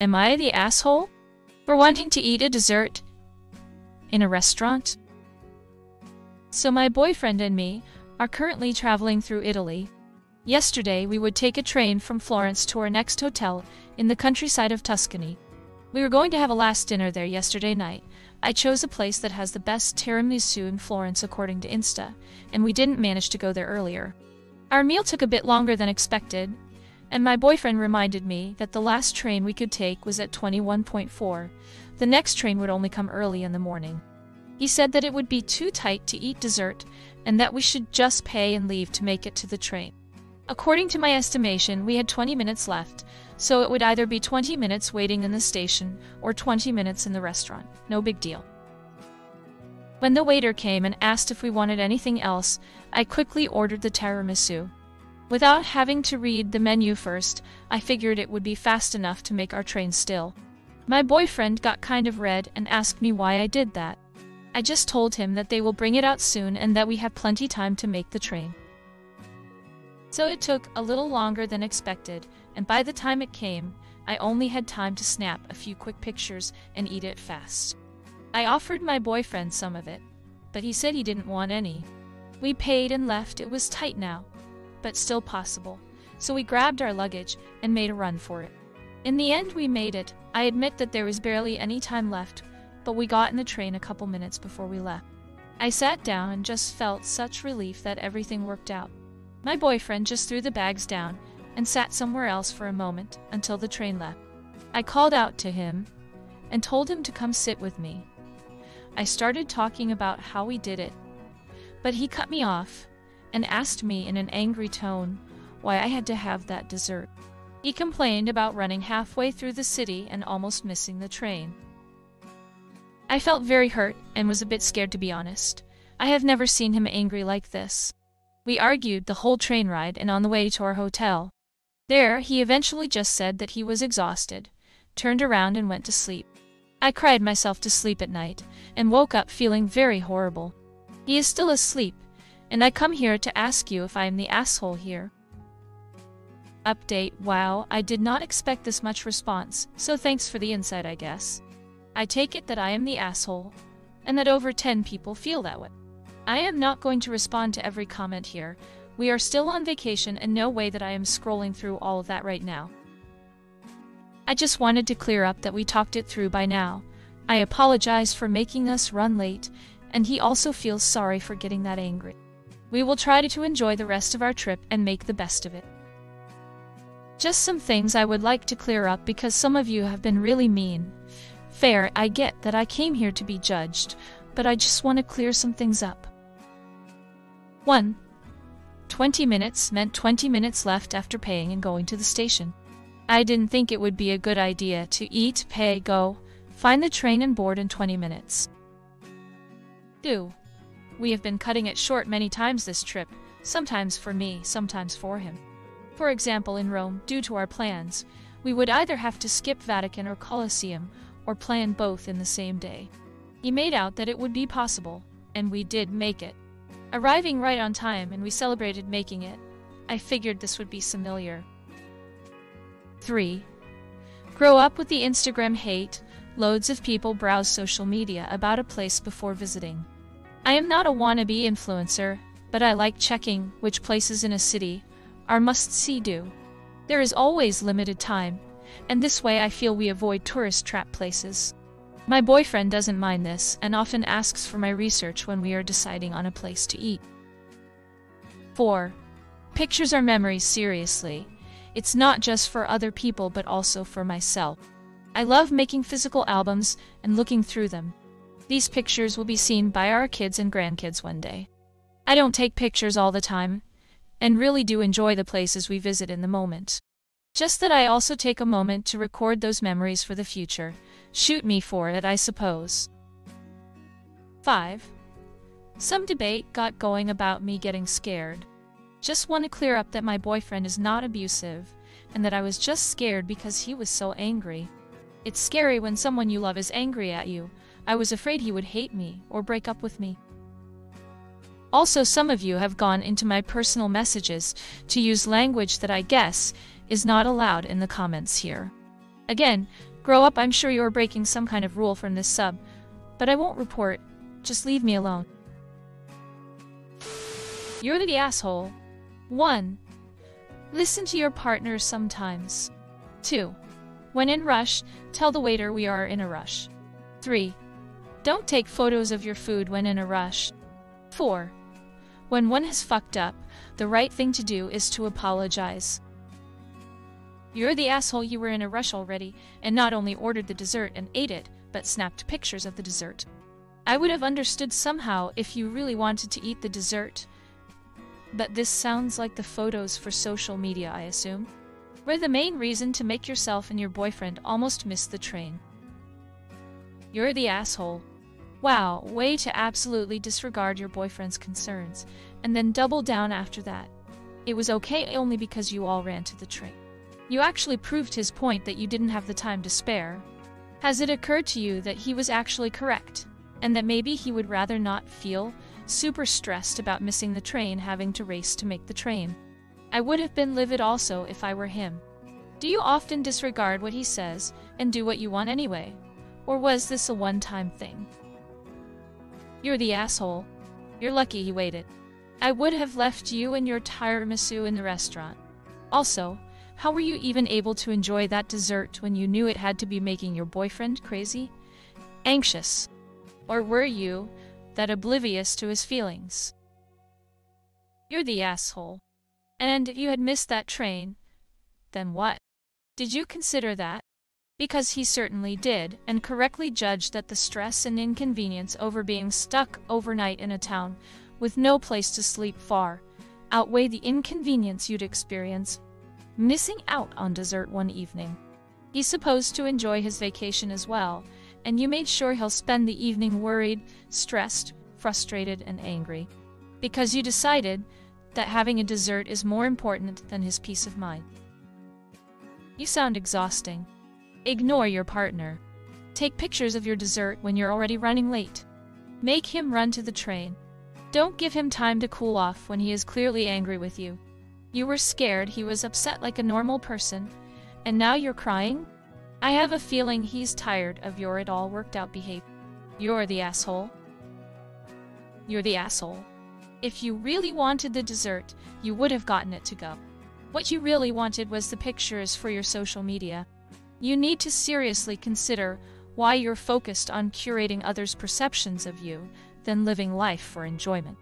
Am I the asshole for wanting to eat a dessert in a restaurant? So my boyfriend and me are currently traveling through Italy. Yesterday, we would take a train from Florence to our next hotel in the countryside of Tuscany. We were going to have a last dinner there yesterday night. I chose a place that has the best tiramisu in Florence according to Insta, and we didn't manage to go there earlier. Our meal took a bit longer than expected, and my boyfriend reminded me that the last train we could take was at 21.4. The next train would only come early in the morning. He said that it would be too tight to eat dessert, and that we should just pay and leave to make it to the train. According to my estimation, we had 20 minutes left, so it would either be 20 minutes waiting in the station or 20 minutes in the restaurant. No big deal. When the waiter came and asked if we wanted anything else, I quickly ordered the tiramisu. Without having to read the menu first, I figured it would be fast enough to make our train still. My boyfriend got kind of red and asked me why I did that. I just told him that they will bring it out soon and that we have plenty time to make the train. So it took a little longer than expected, and by the time it came, I only had time to snap a few quick pictures and eat it fast. I offered my boyfriend some of it, but he said he didn't want any. We paid and left. It was tight now, but still possible, so we grabbed our luggage and made a run for it. In the end, we made it. I admit that there was barely any time left, but we got in the train a couple minutes before we left. I sat down and just felt such relief that everything worked out. My boyfriend just threw the bags down and sat somewhere else for a moment until the train left. I called out to him and told him to come sit with me. I started talking about how we did it, but he cut me off and asked me in an angry tone why I had to have that dessert. He complained about running halfway through the city and almost missing the train. I felt very hurt and was a bit scared, to be honest. I have never seen him angry like this. We argued the whole train ride and on the way to our hotel. There, he eventually just said that he was exhausted, turned around and went to sleep. I cried myself to sleep at night and woke up feeling very horrible. He is still asleep, and I come here to ask you if I am the asshole here. Update: wow, I did not expect this much response, so thanks for the insight, I guess. I take it that I am the asshole, and that over 10 people feel that way. I am not going to respond to every comment here. We are still on vacation and no way that I am scrolling through all of that right now. I just wanted to clear up that we talked it through by now. I apologize for making us run late, and he also feels sorry for getting that angry. We will try to enjoy the rest of our trip and make the best of it. Just some things I would like to clear up because some of you have been really mean. Fair, I get that I came here to be judged, but I just want to clear some things up. 1. 20 minutes meant 20 minutes left after paying and going to the station. I didn't think it would be a good idea to eat, pay, go, find the train and board in 20 minutes. 2. We have been cutting it short many times this trip, sometimes for me, sometimes for him. For example, in Rome, due to our plans, we would either have to skip Vatican or Colosseum, or plan both in the same day. He made out that it would be possible, and we did make it. Arriving right on time, and we celebrated making it. I figured this would be familiar. 3. Grow up with the Instagram hate. Loads of people browse social media about a place before visiting. I am not a wannabe influencer, but I like checking which places in a city are must-see do. There is always limited time, and this way I feel we avoid tourist trap places. My boyfriend doesn't mind this and often asks for my research when we are deciding on a place to eat. 4. Pictures are memories, seriously. It's not just for other people but also for myself. I love making physical albums and looking through them. These pictures will be seen by our kids and grandkids one day. I don't take pictures all the time, and really do enjoy the places we visit in the moment. Just that I also take a moment to record those memories for the future. Shoot me for it, I suppose. 5. Some debate got going about me getting scared. Just want to clear up that my boyfriend is not abusive, and that I was just scared because he was so angry. It's scary when someone you love is angry at you. I was afraid he would hate me or break up with me. Also, some of you have gone into my personal messages to use language that I guess is not allowed in the comments here. Again, Grow up, I'm sure you're breaking some kind of rule from this sub, but I won't report. Just leave me alone. You're the asshole. 1. Listen to your partner sometimes. 2. When in rush, tell the waiter we are in a rush. 3. Don't take photos of your food when in a rush. 4. When one has fucked up, the right thing to do is to apologize. You're the asshole. You were in a rush already, and not only ordered the dessert and ate it, but snapped pictures of the dessert. I would have understood somehow if you really wanted to eat the dessert. But this sounds like the photos for social media, I assume. Were the main reason to make yourself and your boyfriend almost miss the train. You're the asshole. Wow, way to absolutely disregard your boyfriend's concerns, and then double down after that. It was okay only because you all ran to the train. You actually proved his point that you didn't have the time to spare. Has it occurred to you that he was actually correct, and that maybe he would rather not feel super stressed about missing the train, having to race to make the train? I would have been livid also if I were him. Do you often disregard what he says and do what you want anyway? Or was this a one-time thing? You're the asshole. You're lucky he waited. I would have left you and your tiramisu in the restaurant. Also, how were you even able to enjoy that dessert when you knew it had to be making your boyfriend crazy? Anxious? Or were you that oblivious to his feelings? You're the asshole. And if you had missed that train, then what? Did you consider that? Because he certainly did, and correctly judged that the stress and inconvenience over being stuck overnight in a town with no place to sleep far outweigh the inconvenience you'd experience missing out on dessert one evening. He's supposed to enjoy his vacation as well, and you made sure he'll spend the evening worried, stressed, frustrated, and angry. Because you decided that having a dessert is more important than his peace of mind. You sound exhausting. Ignore your partner. Take pictures of your dessert when you're already running late. Make him run to the train. Don't give him time to cool off when he is clearly angry with you. You were scared he was upset like a normal person, and now you're crying? I have a feeling he's tired of your it all worked out behavior. You're the asshole. You're the asshole. If you really wanted the dessert, you would have gotten it to go. What you really wanted was the pictures for your social media. You need to seriously consider why you're focused on curating others' perceptions of you than living life for enjoyment.